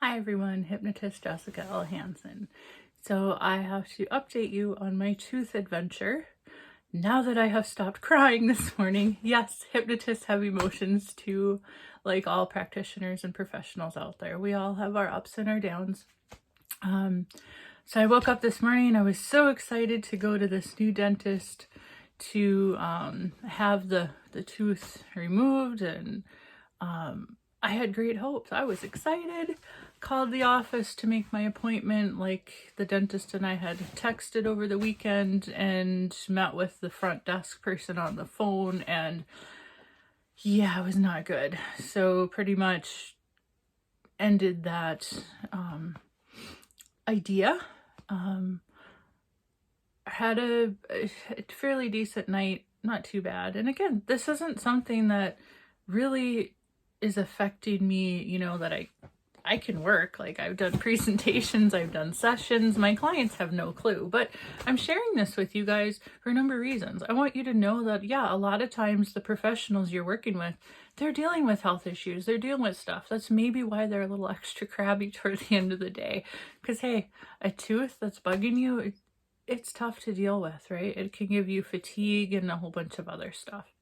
Hi everyone, hypnotist Jessica L. Hansen. So I have to update you on my tooth adventure. Now that I have stopped crying this morning, yes, hypnotists have emotions too, like all practitioners and professionals out there. We all have our ups and our downs. So I woke up this morning, I was so excited to go to this new dentist to have the tooth removed, and I had great hopes. I was excited, called the office to make my appointment, like the dentist and I had texted over the weekend, and met with the front desk person on the phone, and yeah, it was not good. So pretty much ended that idea. Had a fairly decent night, not too bad. And again, this isn't something that really is affecting me, you know, that I can work. Like, I've done presentations, I've done sessions, my clients have no clue, but I'm sharing this with you guys for a number of reasons. I want you to know that, yeah, a lot of times the professionals you're working with, they're dealing with health issues, they're dealing with stuff. That's maybe why they're a little extra crabby toward the end of the day. Because hey, a tooth that's bugging you, it's tough to deal with, right? It can give you fatigue and a whole bunch of other stuff.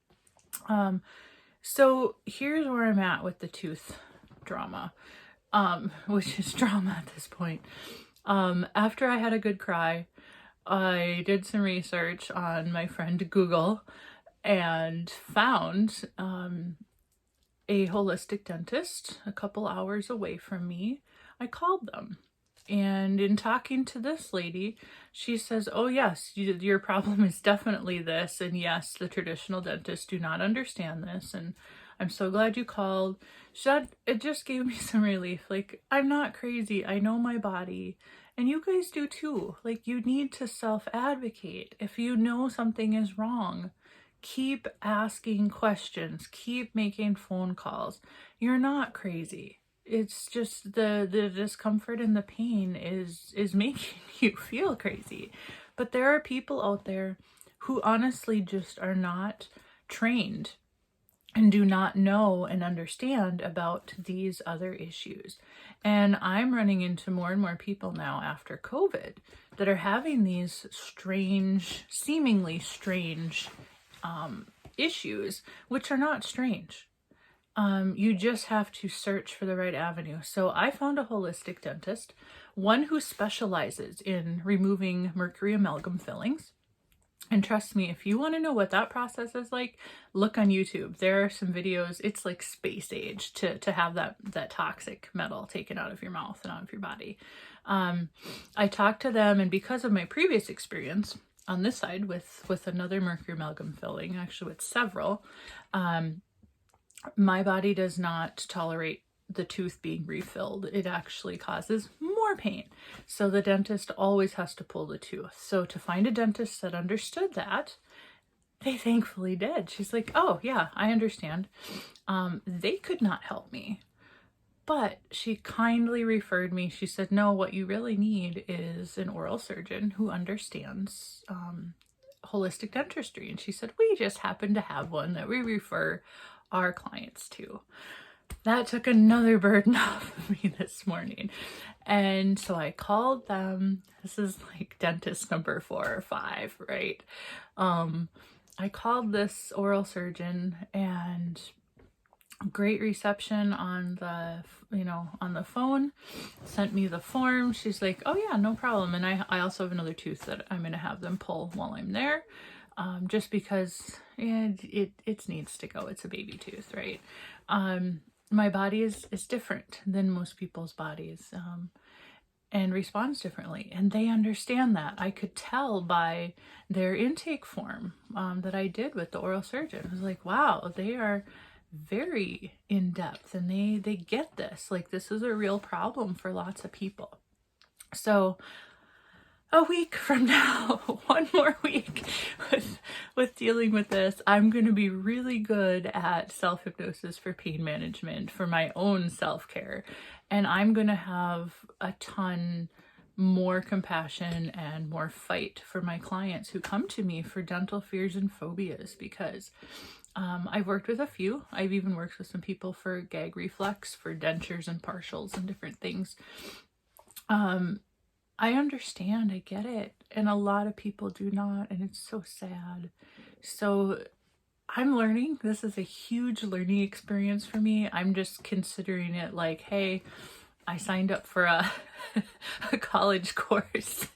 So here's where I'm at with the tooth drama, which is drama at this point. After I had a good cry, I did some research on my friend Google and found a holistic dentist a couple hours away from me. I called them. And in talking to this lady, she says, oh yes, your problem is definitely this. And yes, the traditional dentists do not understand this. And I'm so glad you called. She said, it just gave me some relief. Like, I'm not crazy. I know my body. And you guys do too. Like, you need to self-advocate. If you know something is wrong, keep asking questions. Keep making phone calls. You're not crazy. It's just the discomfort and the pain is making you feel crazy. But there are people out there who honestly just are not trained and do not know and understand about these other issues. And I'm running into more and more people now after COVID that are having these strange, seemingly strange issues, which are not strange. You just have to search for the right avenue. So I found a holistic dentist, one who specializes in removing mercury amalgam fillings. And trust me, if you want to know what that process is like, look on YouTube. There are some videos. It's like space age to have that toxic metal taken out of your mouth and out of your body. I talked to them, and because of my previous experience on this side with another mercury amalgam filling, actually with several, my body does not tolerate the tooth being refilled. It actually causes more pain. So the dentist always has to pull the tooth. So to find a dentist that understood that, they thankfully did. She's like, oh yeah, I understand. They could not help me, but she kindly referred me. She said, no, what you really need is an oral surgeon who understands holistic dentistry. And she said, we just happen to have one that we refer our clients to. That took another burden off of me this morning. And so I called them. This is like dentist number 4 or 5, right? I called this oral surgeon, and great reception on the on the phone, sent me the form. She's like, oh yeah, no problem. And I also have another tooth that I'm going to have them pull while I'm there, just because it needs to go. It's a baby tooth, right? My body is different than most people's bodies, and responds differently, and they understand that. I could tell by their intake form that I did with the oral surgeon. I was like, wow, they are very in depth, and they get this. Like, this is a real problem for lots of people. So a week from now, one more week with dealing with this, I'm going to be really good at self-hypnosis for pain management, for my own self-care. And I'm going to have a ton more compassion and more fight for my clients who come to me for dental fears and phobias, because I've worked with a few. I've even worked with some people for gag reflex, for dentures and partials and different things. I understand, I get it. And a lot of people do not, and it's so sad. So I'm learning. This is a huge learning experience for me. I'm just considering it like, hey, I signed up for a, a college course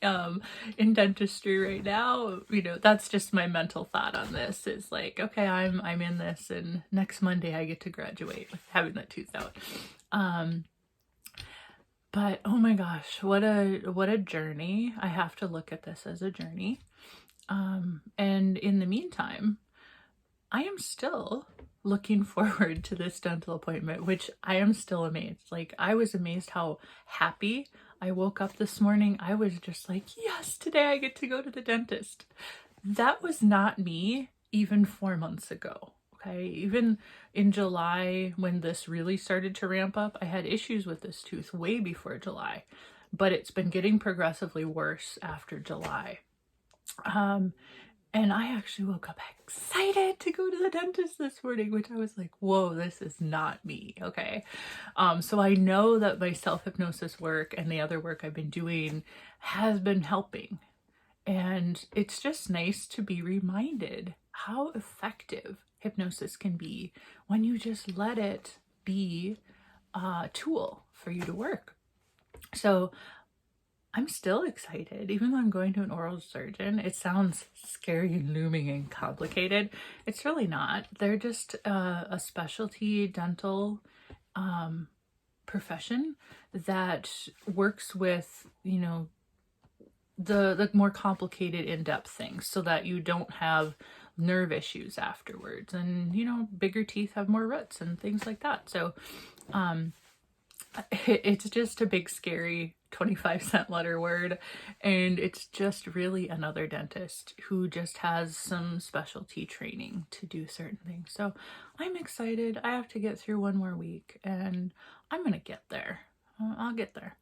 in dentistry right now. You know, that's just my mental thought on this is like, okay, I'm in this, and next Monday I get to graduate with having that tooth out. But oh my gosh, what a journey. I have to look at this as a journey. And in the meantime, I am still looking forward to this dental appointment, which I am still amazed. Like, I was amazed how happy I woke up this morning. I was just like, yes, today I get to go to the dentist. That was not me even 4 months ago. Okay, even in July, when this really started to ramp up, I had issues with this tooth way before July, but it's been getting progressively worse after July. And I actually woke up excited to go to the dentist this morning, which I was like, whoa, this is not me, okay? So I know that my self-hypnosis work and the other work I've been doing has been helping. And it's just nice to be reminded how effective hypnosis can be when you just let it be a tool for you to work. So I'm still excited, even though I'm going to an oral surgeon. It sounds scary and looming and complicated. It's really not. They're just a specialty dental profession that works with, you know, the more complicated in-depth things so that you don't have nerve issues afterwards. And, you know, bigger teeth have more roots and things like that. So it's just a big scary 25-cent letter word, and it's just really another dentist who just has some specialty training to do certain things. So I'm excited. I have to get through one more week and I'm gonna get there. I'll get there.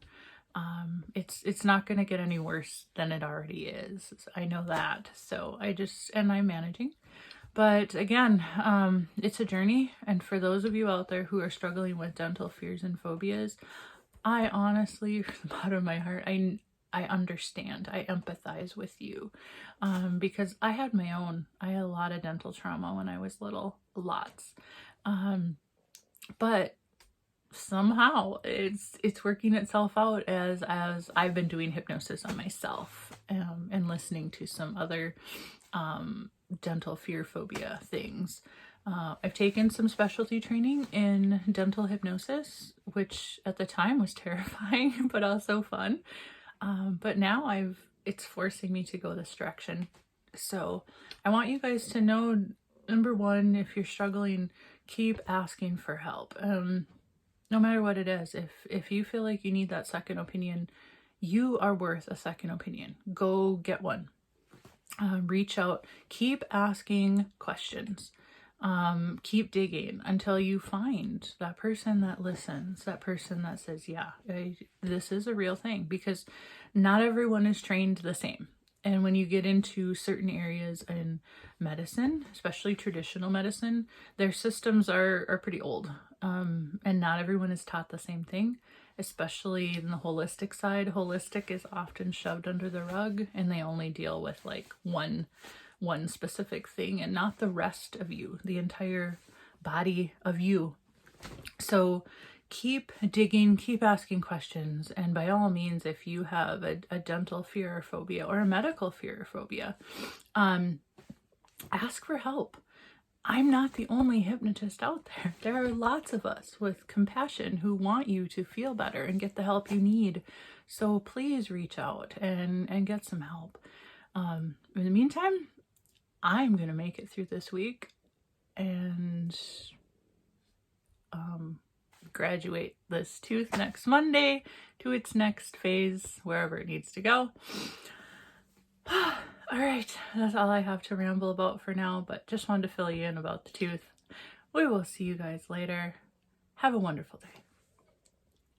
It's not gonna get any worse than it already is. I know that. So I'm managing. But again, it's a journey. And for those of you out there who are struggling with dental fears and phobias, I honestly, from the bottom of my heart, I understand. I empathize with you, because I had my own. I had a lot of dental trauma when I was little, lots. But somehow it's working itself out as I've been doing hypnosis on myself, and listening to some other dental fear phobia things. I've taken some specialty training in dental hypnosis, which at the time was terrifying, but also fun. But now it's forcing me to go this direction. So I want you guys to know, number one, if you're struggling, keep asking for help. No matter what it is, if you feel like you need that second opinion, you are worth a second opinion. Go get one. Reach out, keep asking questions. Keep digging until you find that person that listens, that person that says, yeah, this is a real thing, because not everyone is trained the same. And when you get into certain areas in medicine, especially traditional medicine, their systems are pretty old. And not everyone is taught the same thing, especially in the holistic side. Holistic is often shoved under the rug, and they only deal with like one specific thing and not the rest of you, the entire body of you. So keep digging, keep asking questions. And by all means, if you have a dental fear or phobia or a medical fear or phobia, ask for help. I'm not the only hypnotist out there. There are lots of us with compassion who want you to feel better and get the help you need. So please reach out and get some help. In the meantime, I'm going to make it through this week and graduate this tooth next Monday to its next phase, wherever it needs to go. All right, that's all I have to ramble about for now, but just wanted to fill you in about the tooth. We will see you guys later. Have a wonderful day.